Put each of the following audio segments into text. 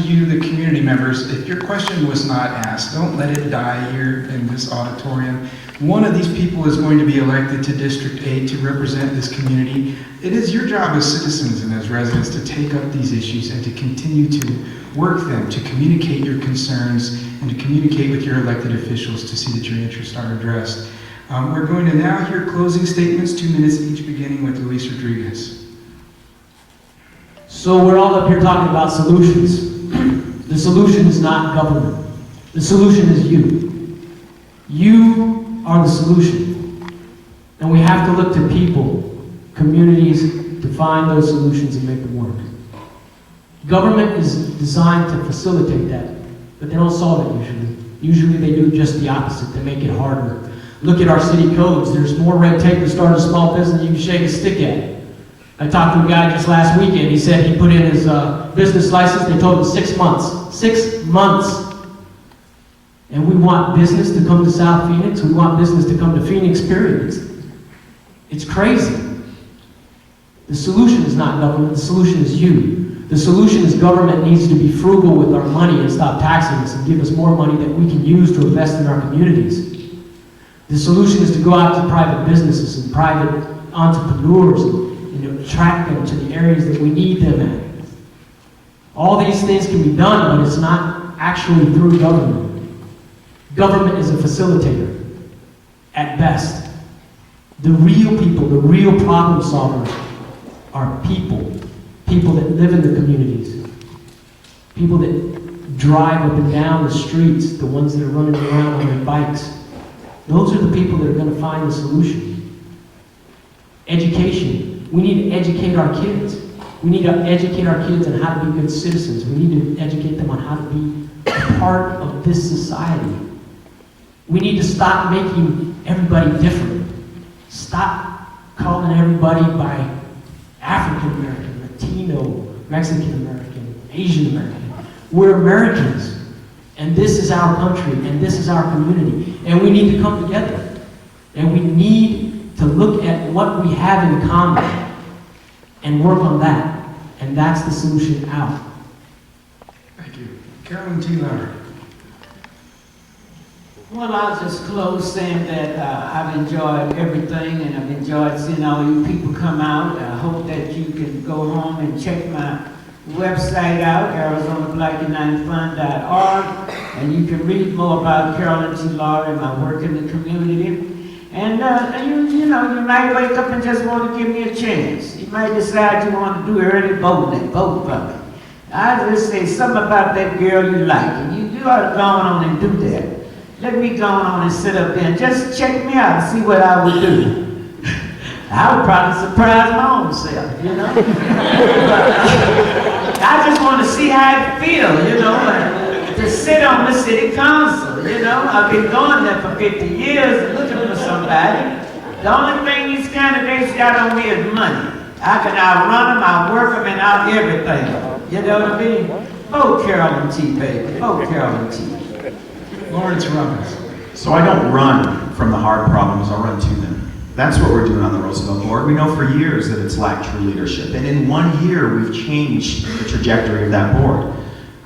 you, the community members, if your question was not asked, don't let it die here in this auditorium. One of these people is going to be elected to District 8 to represent this community. It is your job as citizens and as residents to take up these issues and to continue to work them, to communicate your concerns and to communicate with your elected officials to see that your interests are addressed. We're going to now hear closing statements, 2 minutes each, beginning with Luis Rodriguez. So we're all up here talking about solutions. The solution is not government. The solution is you. You are the solution. And we have to look to people, communities, to find those solutions and make them work. Government is designed to facilitate that, but they don't solve it usually. Usually they do just the opposite. They make it harder. Look at our city codes. There's more red tape to start a small business than you can shake a stick at. I talked to a guy just last weekend. He said he put in his business license. They told him 6 months. 6 months. And we want business to come to South Phoenix. We want business to come to Phoenix, period. It's crazy. The solution is not government. The solution is you. The solution is government needs to be frugal with our money and stop taxing us and give us more money that we can use to invest in our communities. The solution is to go out to private businesses and private entrepreneurs and attract them to the areas that we need them at. All these things can be done, but it's not actually through government. Government is a facilitator, at best. The real people, the real problem solvers are people. People that live in the communities. People that drive up and down the streets, the ones that are running around on their bikes. Those are the people that are going to find the solution. Education. We need to educate our kids. We need to educate our kids on how to be good citizens. We need to educate them on how to be a part of this society. We need to stop making everybody different. Stop calling everybody by African American, Latino, Mexican American, Asian American. We're Americans. And this is our country, and this is our community. And we need to come together. And we need to look at what we have in common and work on that. And that's the solution out. Thank you. Carolyn T. Louder. Well, I'll just close saying that I've enjoyed everything, and I've enjoyed seeing all you people come out. I hope that you can go home and check my website out, ArizonaBlackUnitedFund.org, and you can read more about Carolyn T. Louder and my work in the community. And you might wake up and just want to give me a chance. You might decide you want to do early voting, vote for me. I just say something about that girl you like, and you ought to go on and do that. Let me go on and sit up there and just check me out and see what I would do. I would probably surprise my own self, you know? I just want to see how it feels, you know, to sit on the city council, you know? I've been going there for 50 years looking for somebody. The only thing these candidates got on me is money. I can outrun them, outwork them, and out everything. You know what I mean? Vote Carolyn T, baby. Vote Carolyn T. Lawrence Robbins. So I don't run from the hard problems, I run to them. That's what we're doing on the Roosevelt Board. We know for years that it's lacked true leadership, and in 1 year we've changed the trajectory of that board.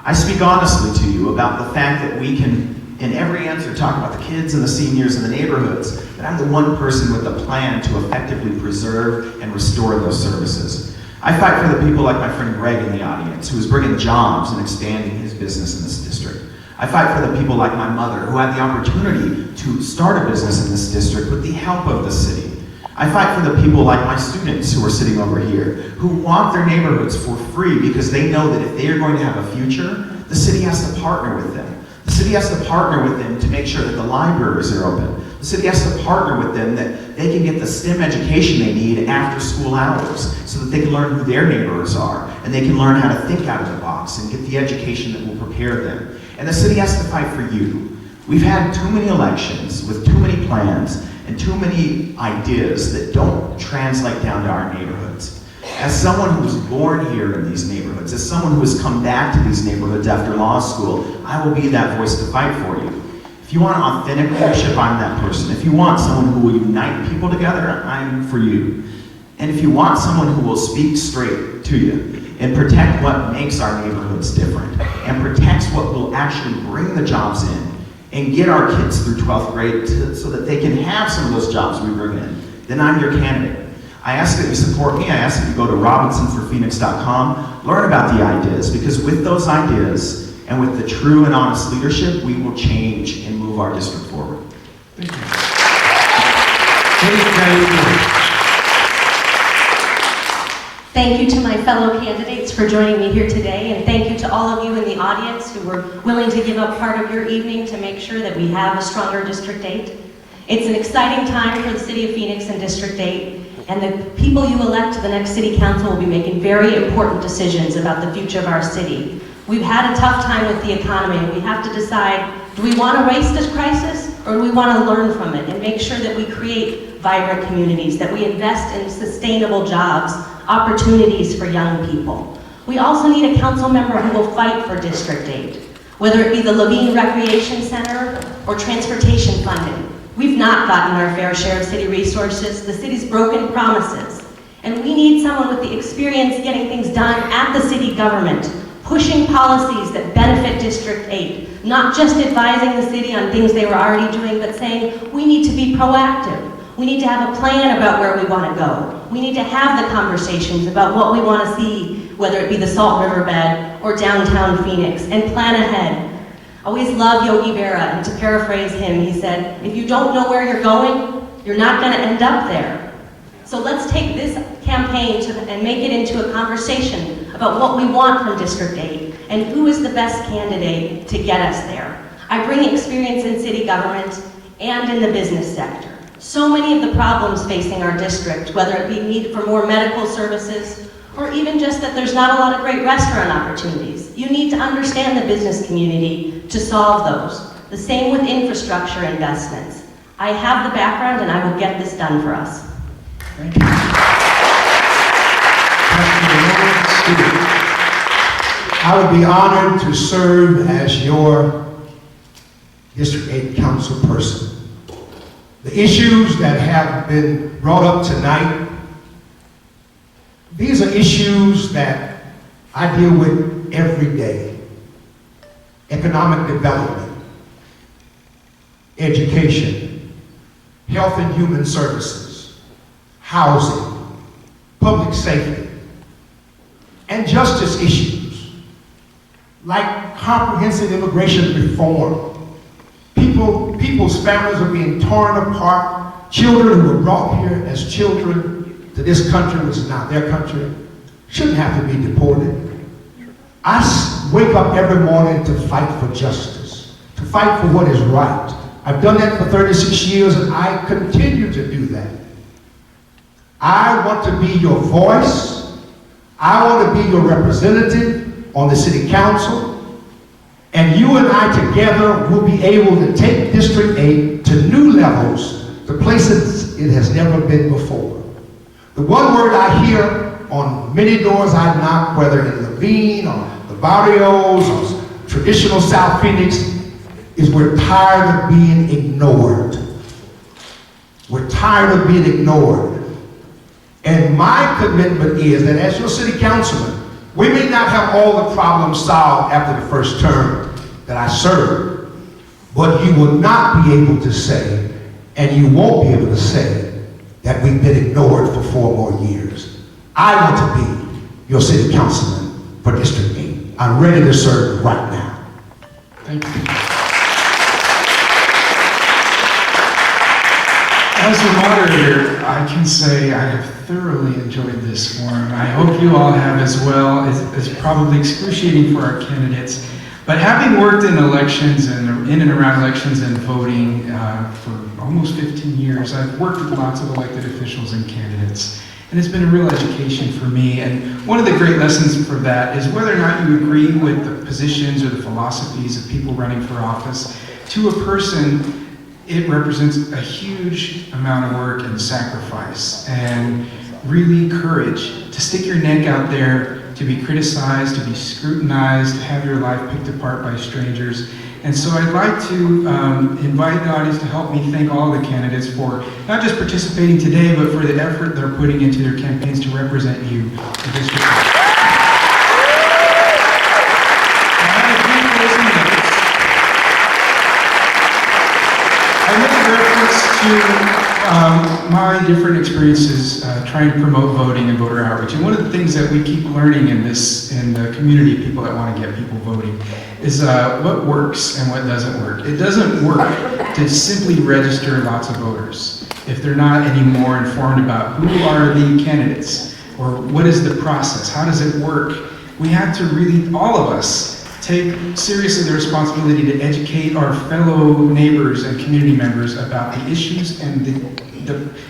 I speak honestly to you about the fact that we can, in every answer, talk about the kids and the seniors and the neighborhoods, but I'm the one person with a plan to effectively preserve and restore those services. I fight for the people like my friend Greg in the audience, who is bringing jobs and expanding his business in this district. I fight for the people like my mother, who had the opportunity to start a business in this district with the help of the city. I fight for the people like my students who are sitting over here, who want their neighborhoods for free because they know that if they are going to have a future, the city has to partner with them. The city has to partner with them to make sure that the libraries are open. The city has to partner with them that they can get the STEM education they need after school hours so that they can learn who their neighbors are and they can learn how to think out of the box and get the education that will prepare them. And the city has to fight for you. We've had too many elections with too many plans and too many ideas that don't translate down to our neighborhoods. As someone who was born here in these neighborhoods, as someone who has come back to these neighborhoods after law school, I will be that voice to fight for you. If you want authentic leadership, I'm that person. If you want someone who will unite people together, I'm for you. And if you want someone who will speak straight to you and protect what makes our neighborhoods different and actually bring the jobs in and get our kids through 12th grade so that they can have some of those jobs we bring in, then I'm your candidate. I ask that you support me. I ask that you go to robinsonforphoenix.com, learn about the ideas, because with those ideas and with the true and honest leadership, we will change and move our district forward. Thank you. Thank you to my fellow candidates for joining me here today, and thank you to all of you in the audience who were willing to give up part of your evening to make sure that we have a stronger District 8. It's an exciting time for the City of Phoenix and District 8, and the people you elect to the next City Council will be making very important decisions about the future of our city. We've had a tough time with the economy, and we have to decide, do we want to waste this crisis, or do we want to learn from it and make sure that we create vibrant communities, that we invest in sustainable jobs, opportunities for young people. We also need a council member who will fight for District 8, whether it be the Levine Recreation Center or transportation funding. We've not gotten our fair share of city resources, the city's broken promises, and we need someone with the experience getting things done at the city government, pushing policies that benefit District 8, not just advising the city on things they were already doing, but saying we need to be proactive. We need to have a plan about where we want to go. We need to have the conversations about what we want to see, whether it be the Salt Riverbed or downtown Phoenix, and plan ahead. I always love Yogi Berra, and to paraphrase him, he said, if you don't know where you're going, you're not going to end up there. So let's take this campaign and make it into a conversation about what we want from District 8 and who is the best candidate to get us there. I bring experience in city government and in the business sector. So many of the problems facing our district, whether it be need for more medical services, or even just that there's not a lot of great restaurant opportunities. You need to understand the business community to solve those. The same with infrastructure investments. I have the background and I will get this done for us. Thank you. I would be honored to serve as your District 8 council person. The issues that have been brought up tonight, these are issues that I deal with every day. Economic development, education, health and human services, housing, public safety, and justice issues, like comprehensive immigration reform. People's families are being torn apart. Children who were brought here as children to this country, which is not their country, shouldn't have to be deported. I wake up every morning to fight for justice, to fight for what is right. I've done that for 36 years and I continue to do that. I want to be your voice. I want to be your representative on the city council. And you and I together will be able to take District 8 to new levels, to places it has never been before. The one word I hear on many doors I knock, whether in Levine or the barrios or traditional South Phoenix, is we're tired of being ignored. We're tired of being ignored. And my commitment is that as your city councilman, we may not have all the problems solved after the first term that I serve, but you will not be able to say, and you won't be able to say, that we've been ignored for 4 more years. I want to be your city councilman for District 8. I'm ready to serve right now. Thank you. As the moderator, I can say I have thoroughly enjoyed this forum. I hope you all have as well. It's probably excruciating for our candidates. But having worked in elections and in and around elections and voting for almost 15 years, I've worked with lots of elected officials and candidates. And it's been a real education for me. And one of the great lessons for that is whether or not you agree with the positions or the philosophies of people running for office, to a person, it represents a huge amount of work and sacrifice and really courage to stick your neck out there, to be criticized, to be scrutinized, to have your life picked apart by strangers. And so I'd like to invite the audience to help me thank all the candidates for not just participating today, but for the effort they're putting into their campaigns to represent you in District 8. I have a few closing notes. I made reference to my different experiences trying to promote voting and voter outreach. And one of the things that we keep learning in the community of people that want to get people voting is what works and what doesn't work. It doesn't work to simply register lots of voters if they're not any more informed about who are the candidates or what is the process, how does it work. We have to really, all of us, take seriously the responsibility to educate our fellow neighbors and community members about the issues and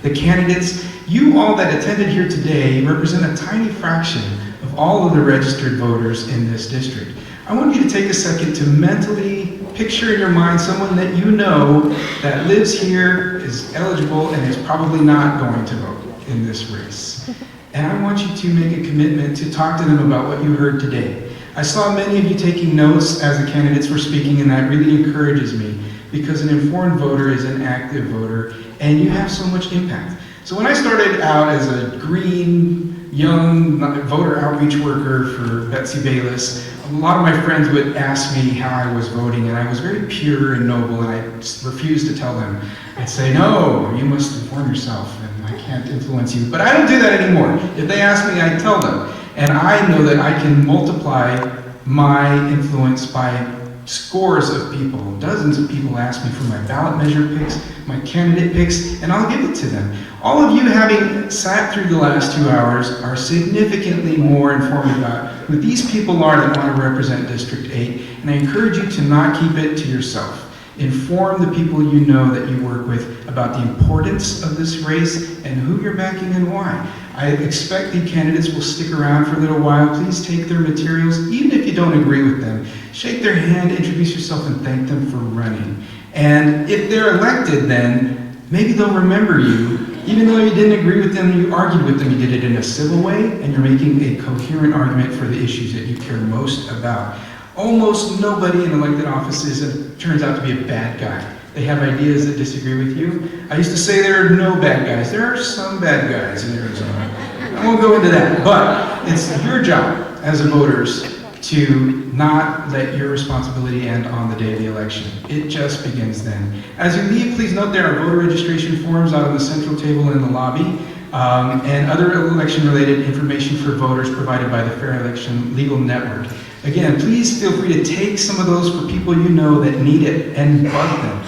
the candidates. You all that attended here today represent a tiny fraction of all of the registered voters in this district. I want you to take a second to mentally picture in your mind someone that you know that lives here, is eligible, and is probably not going to vote in this race. And I want you to make a commitment to talk to them about what you heard today. I saw many of you taking notes as the candidates were speaking, and that really encourages me because an informed voter is an active voter, and you have so much impact. So when I started out as a green, young voter outreach worker for Betsy Bayless, a lot of my friends would ask me how I was voting, and I was very pure and noble, and I refused to tell them. I'd say, no, you must inform yourself, and I can't influence you. But I don't do that anymore. If they ask me, I tell them. And I know that I can multiply my influence by scores of people. Dozens of people ask me for my ballot measure picks, my candidate picks, and I'll give it to them. All of you, having sat through the last 2 hours, are significantly more informed about who these people are that want to represent District 8, and I encourage you to not keep it to yourself. Inform the people you know that you work with about the importance of this race and who you're backing and why. I expect the candidates will stick around for a little while. Please take their materials, even if you don't agree with them. Shake their hand, introduce yourself, and thank them for running. And if they're elected, then maybe they'll remember you. Even though you didn't agree with them, you argued with them, you did it in a civil way, and you're making a coherent argument for the issues that you care most about. Almost nobody in elected offices turns out to be a bad guy. They have ideas that disagree with you. I used to say there are no bad guys. There are some bad guys in Arizona. I won't go into that, but it's your job as voters to not let your responsibility end on the day of the election. It just begins then. As you leave, please note there are voter registration forms out on the central table in the lobby, and other election-related information for voters provided by the Fair Election Legal Network. Again, please feel free to take some of those for people you know that need it and bug them.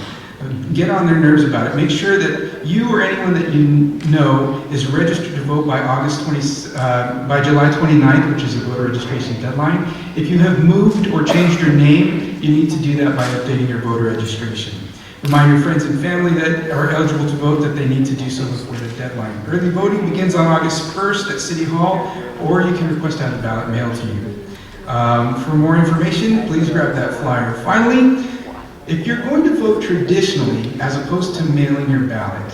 Get on their nerves about it. Make sure that you or anyone that you know is registered to vote by by July 29th, which is the voter registration deadline. If you have moved or changed your name, you need to do that by updating your voter registration. Remind your friends and family that are eligible to vote that they need to do so before the deadline. Early voting begins on August 1st at City Hall, or you can request to have the ballot mailed to you. For more information, please grab that flyer. Finally, if you're going to vote traditionally, as opposed to mailing your ballot,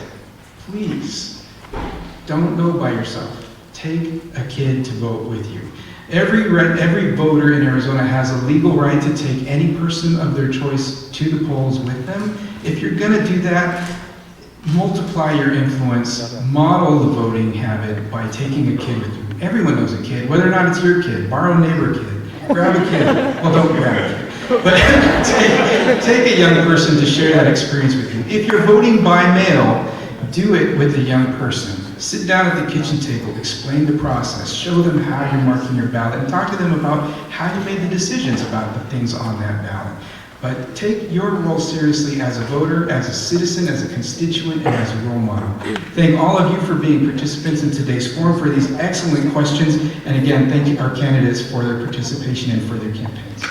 please don't go by yourself. Take a kid to vote with you. Every voter in Arizona has a legal right to take any person of their choice to the polls with them. If you're going to do that, multiply your influence, model the voting habit by taking a kid with you. Everyone knows a kid, whether or not it's your kid, borrow a neighbor kid. Grab a kid. Well, don't grab a kid. But take a young person to share that experience with you. If you're voting by mail, do it with a young person. Sit down at the kitchen table, explain the process, show them how you're marking your ballot, and talk to them about how you made the decisions about the things on that ballot. But take your role seriously as a voter, as a citizen, as a constituent, and as a role model. Thank all of you for being participants in today's forum, for these excellent questions, and again, thank our candidates for their participation and for their campaigns.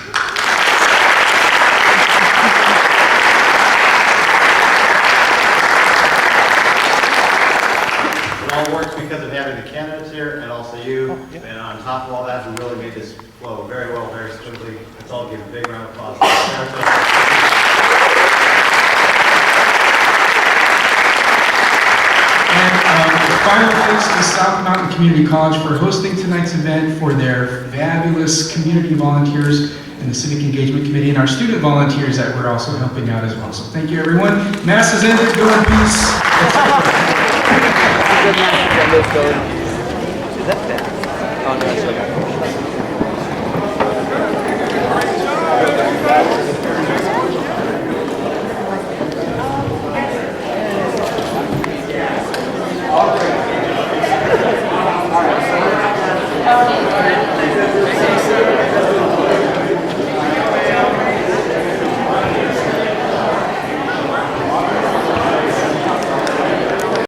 It all works because of having the candidates here and also you. And on top of all that, we really made this flow very well, very smoothly. Let's all give a big round of applause. Final thanks to South Mountain Community College for hosting tonight's event, for their fabulous community volunteers and the Civic Engagement Committee, and our student volunteers that we're also helping out as well. So thank you, everyone. Mass is ended. Go in peace.